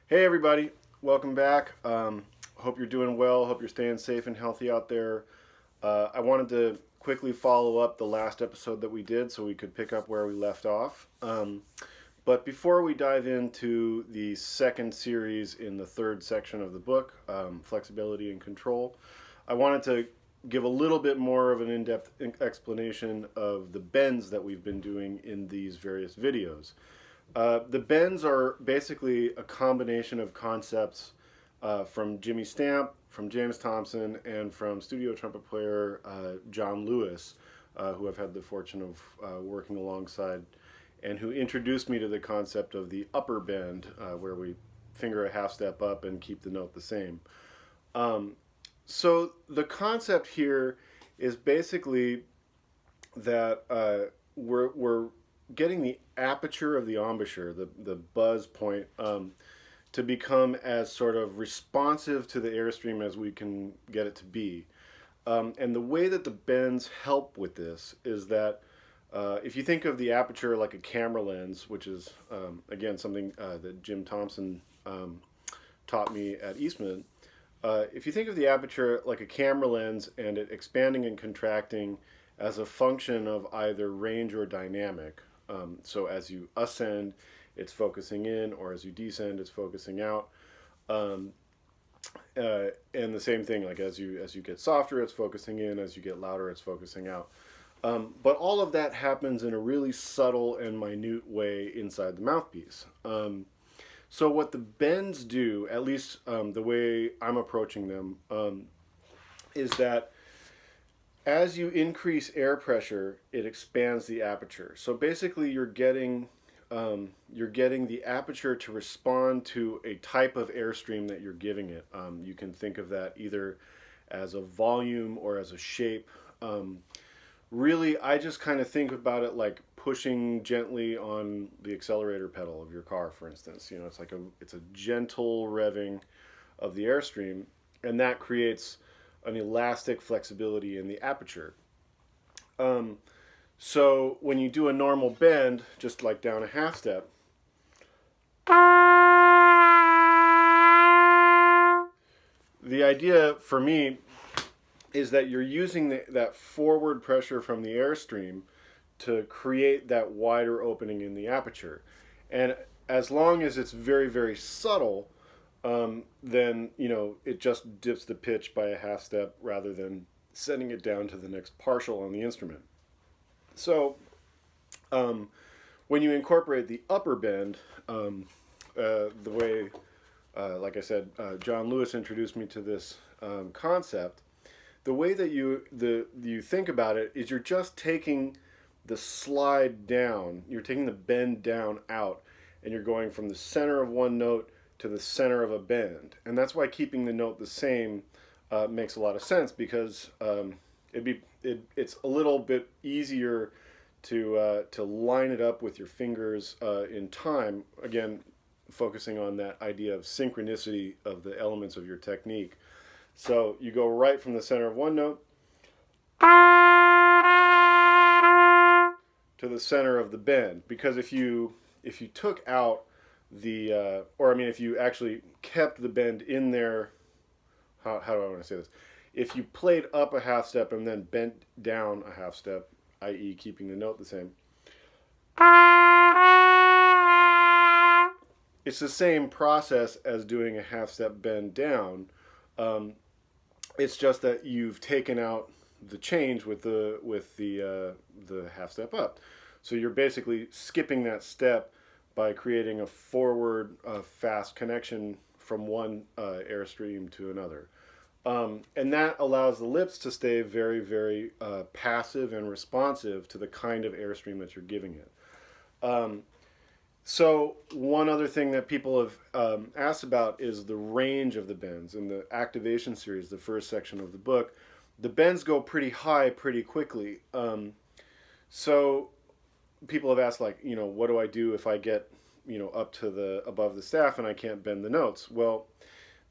Hey everybody, welcome back. Hope you're doing well. Hope you're staying safe and healthy out there. I wanted to quickly follow up the last episode that we did so we could pick up where we left off. But before we dive into the second series in the third section of the book, Flexibility and Control, I wanted to give a little bit more of an in-depth explanation of the bends that we've been doing in these various videos. The bends are basically a combination of concepts from Jimmy Stamp, from James Thompson, and from studio trumpet player John Lewis, who I've had the fortune of working alongside, and who introduced me to the concept of the upper bend, where we finger a half step up and keep the note the same. So the concept here is basically that we're getting the aperture of the embouchure, the buzz point, to become as sort of responsive to the airstream as we can get it to be. And the way that the bends help with this is that if you think of the aperture like a camera lens, which is, again, something that Jim Thompson taught me at Eastman, if you think of the aperture like a camera lens and it expanding and contracting as a function of either range or dynamic, so as you ascend, it's focusing in, or as you descend, it's focusing out. Um, and the same thing, like as you get softer, it's focusing in. As you get louder, it's focusing out. But all of that happens in a really subtle and minute way inside the mouthpiece. So what the bends do, at least the way I'm approaching them, is that as you increase air pressure, it expands the aperture. So basically, you're getting the aperture to respond to a type of airstream that you're giving it. You can think of that either as a volume or as a shape. Really, I just kind of think about it like pushing gently on the accelerator pedal of your car, for instance. You know, it's a gentle revving of the airstream, and that creates an elastic flexibility in the aperture. Um, so when you do a normal bend, just like down a half step, the idea for me is that you're using that forward pressure from the airstream to create that wider opening in the aperture. And as long as it's very, very subtle, then it just dips the pitch by a half step rather than sending it down to the next partial on the instrument. So um, when you incorporate the upper bend, the way, like I said, John Lewis introduced me to this concept. The way that you think about it is you're just taking the slide down, you're taking the bend down out, and you're going from the center of one note to the center of a bend. And that's why keeping the note the same makes a lot of sense, because it's a little bit easier to line it up with your fingers in time. Again, focusing on that idea of synchronicity of the elements of your technique. So you go right from the center of one note to the center of the bend, because if you took out if you actually kept the bend in there, how do I want to say this? If you played up a half step and then bent down a half step, i.e., keeping the note the same, it's the same process as doing a half step bend down. Um, it's just that you've taken out the change with the half step up. So you're basically skipping that step by creating a forward fast connection from one airstream to another. And that allows the lips to stay very, very passive and responsive to the kind of airstream that you're giving it. Um, so one other thing that people have asked about is the range of the bends. In the activation series, the first section of the book, the bends go pretty high pretty quickly. So people have asked, like, what do I do if I get, up to the above the staff and I can't bend the notes? Well,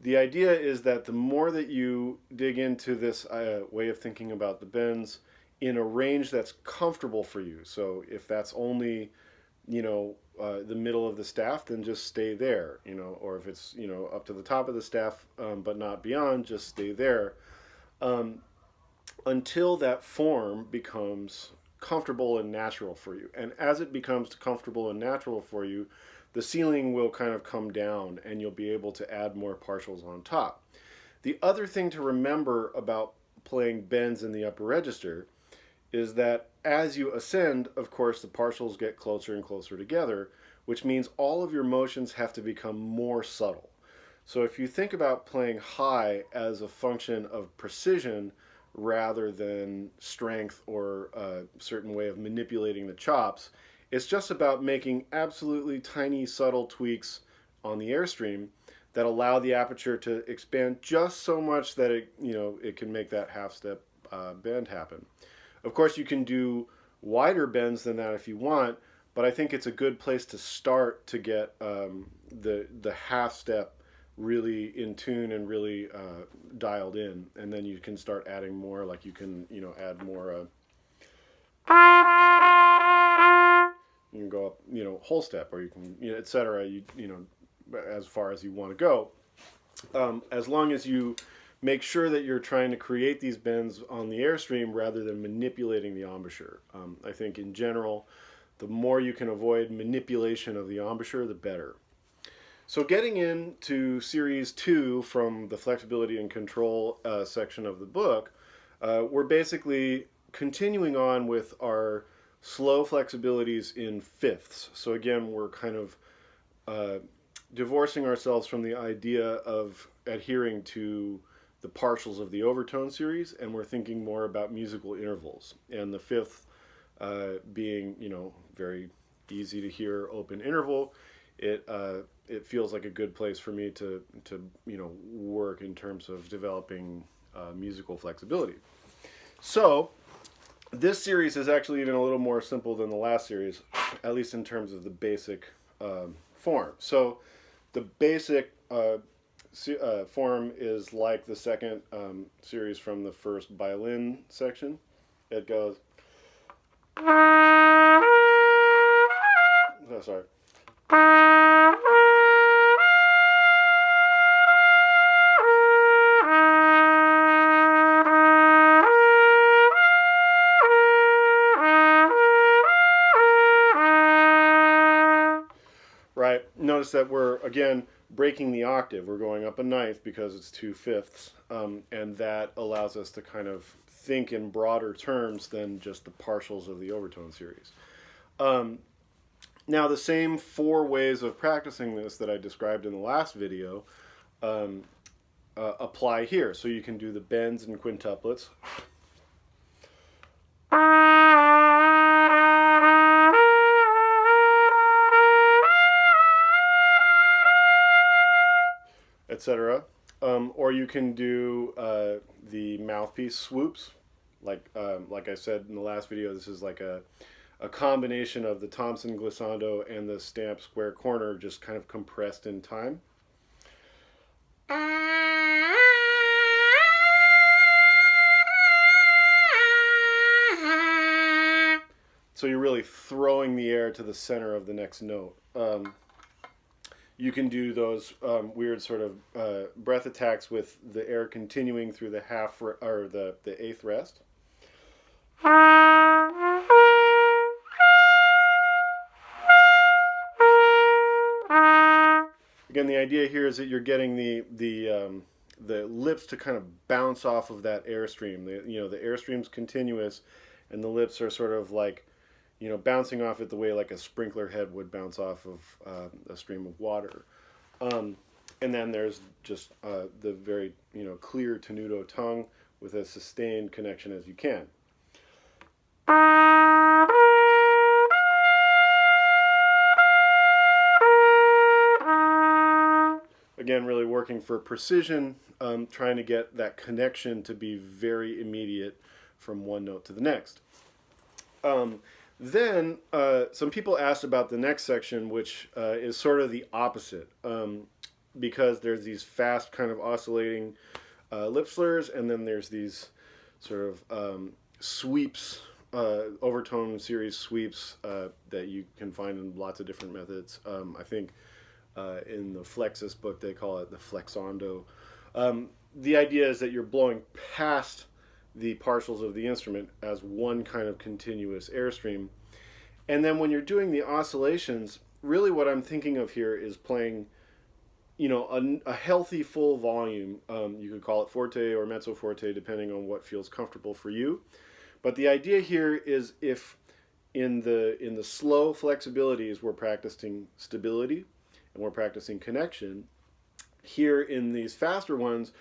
the idea is that the more that you dig into this way of thinking about the bends in a range that's comfortable for you, so if that's only the middle of the staff, then just stay there, or if it's, up to the top of the staff, but not beyond, just stay there, um, until that form becomes comfortable and natural for you. And as it becomes comfortable and natural for you, the ceiling will kind of come down and you'll be able to add more partials on top. The other thing to remember about playing bends in the upper register is that as you ascend, of course, the partials get closer and closer together, which means all of your motions have to become more subtle. So if you think about playing high as a function of precision rather than strength or a certain way of manipulating the chops, it's just about making absolutely tiny, subtle tweaks on the airstream that allow the aperture to expand just so much that it can make that half step bend happen. Of course, you can do wider bends than that if you want, but I think it's a good place to start to get the half step really in tune and really dialed in, and then you can start adding more. Like you can add more. You can go up whole step, or you can etc. As far as you want to go, as long as you make sure that you're trying to create these bends on the airstream rather than manipulating the embouchure. I think in general, the more you can avoid manipulation of the embouchure, the better. So getting into series 2 from the flexibility and control section of the book, we're basically continuing on with our slow flexibilities in fifths. So again, we're kind of divorcing ourselves from the idea of adhering to the partials of the overtone series, and we're thinking more about musical intervals. And the fifth being, very easy to hear open interval. It feels like a good place for me to work in terms of developing musical flexibility. So this series is actually even a little more simple than the last series, at least in terms of the basic form. So the basic form is like the second series from the first violin section. It goes. Oh, sorry. Right. Notice that we're, again, breaking the octave. We're going up a ninth because it's 2/5, and that allows us to kind of think in broader terms than just the partials of the overtone series. Now, the same 4 ways of practicing this that I described in the last video apply here. So you can do the bends and quintuplets. Etc. Or you can do the mouthpiece swoops. Like I said in the last video, this is like a combination of the Thompson glissando and the stamp square corner, just kind of compressed in time. So you're really throwing the air to the center of the next note. You can do those weird sort of breath attacks with the air continuing through the half or the eighth rest. Again, the idea here is that you're getting the lips to kind of bounce off of that airstream. The airstream's continuous, and the lips are sort of like bouncing off it the way like a sprinkler head would bounce off of a stream of water. And then there's just the very clear tenuto tongue with as sustained connection as you can. Again, really working for precision, trying to get that connection to be very immediate from one note to the next. Then some people asked about the next section, which is sort of the opposite, because there's these fast kind of oscillating lip slurs, and then there's these sort of sweeps overtone series sweeps that you can find in lots of different methods. I think in the Flexus book they call it the flexondo. The idea is that you're blowing past the partials of the instrument as one kind of continuous airstream. And then when you're doing the oscillations, really what I'm thinking of here is playing, a healthy full volume. You could call it forte or mezzo forte, depending on what feels comfortable for you. But the idea here is, if in the slow flexibilities we're practicing stability and we're practicing connection, here in these faster ones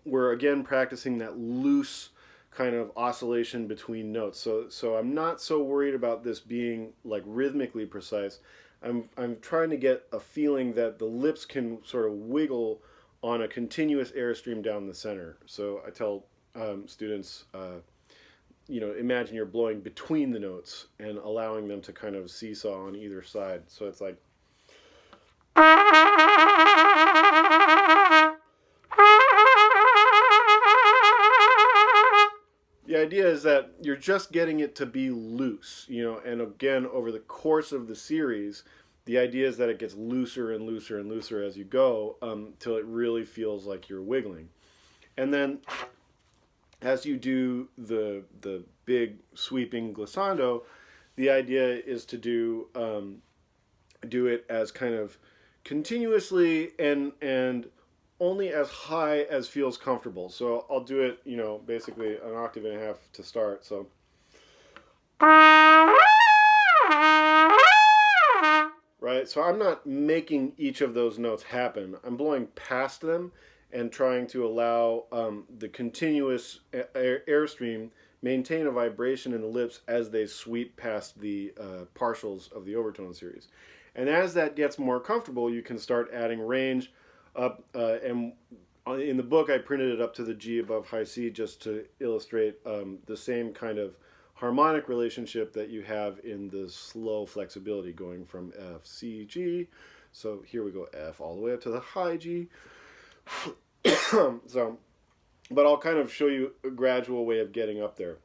we're again practicing that loose kind of oscillation between notes. So I'm not so worried about this being like rhythmically precise. I'm trying to get a feeling that the lips can sort of wiggle on a continuous airstream down the center. So I tell students, imagine you're blowing between the notes and allowing them to kind of seesaw on either side. So it's like. The idea is that you're just getting it to be loose, and again, over the course of the series, the idea is that it gets looser and looser and looser as you go, till it really feels like you're wiggling. And then as you do the big sweeping glissando, the idea is to do it as kind of continuously and only as high as feels comfortable. So I'll do it, basically an octave and a half to start. So. Right? So I'm not making each of those notes happen. I'm blowing past them and trying to allow the continuous airstream maintain a vibration in the lips as they sweep past the partials of the overtone series. And as that gets more comfortable, you can start adding range up, and in the book I printed it up to the G above high C just to illustrate the same kind of harmonic relationship that you have in the slow flexibility, going from F, C, G. So here we go, F all the way up to the high G. But I'll kind of show you a gradual way of getting up there.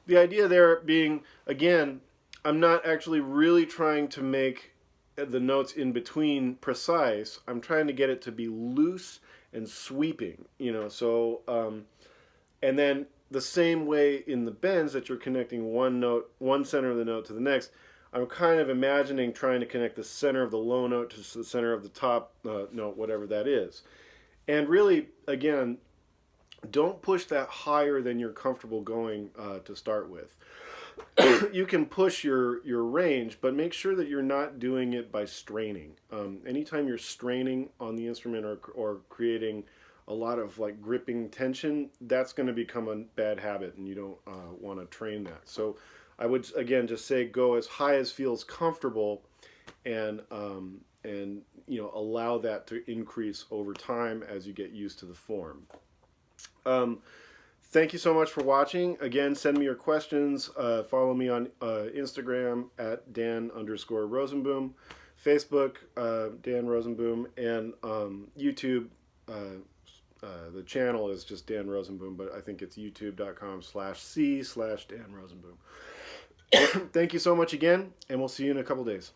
The idea there being, again, I'm not actually really trying to make the notes in between precise. I'm trying to get it to be loose and sweeping, so and then the same way in the bends that you're connecting one center of the note to the next, I'm kind of imagining trying to connect the center of the low note to the center of the top note, whatever that is. And really, again, don't push that higher than you're comfortable going to start with. You can push your range, but make sure that you're not doing it by straining. Anytime you're straining on the instrument or creating a lot of like gripping tension, that's going to become a bad habit, and you don't want to train that. So I would again just say go as high as feels comfortable, and allow that to increase over time as you get used to the form. Thank you so much for watching. Again, send me your questions. Follow me on Instagram at Dan_Rosenboom, Facebook Dan Rosenboom, and YouTube. The channel is just Dan Rosenboom, but I think it's youtube.com/C/Dan Rosenboom. Thank you so much again, and we'll see you in a couple days.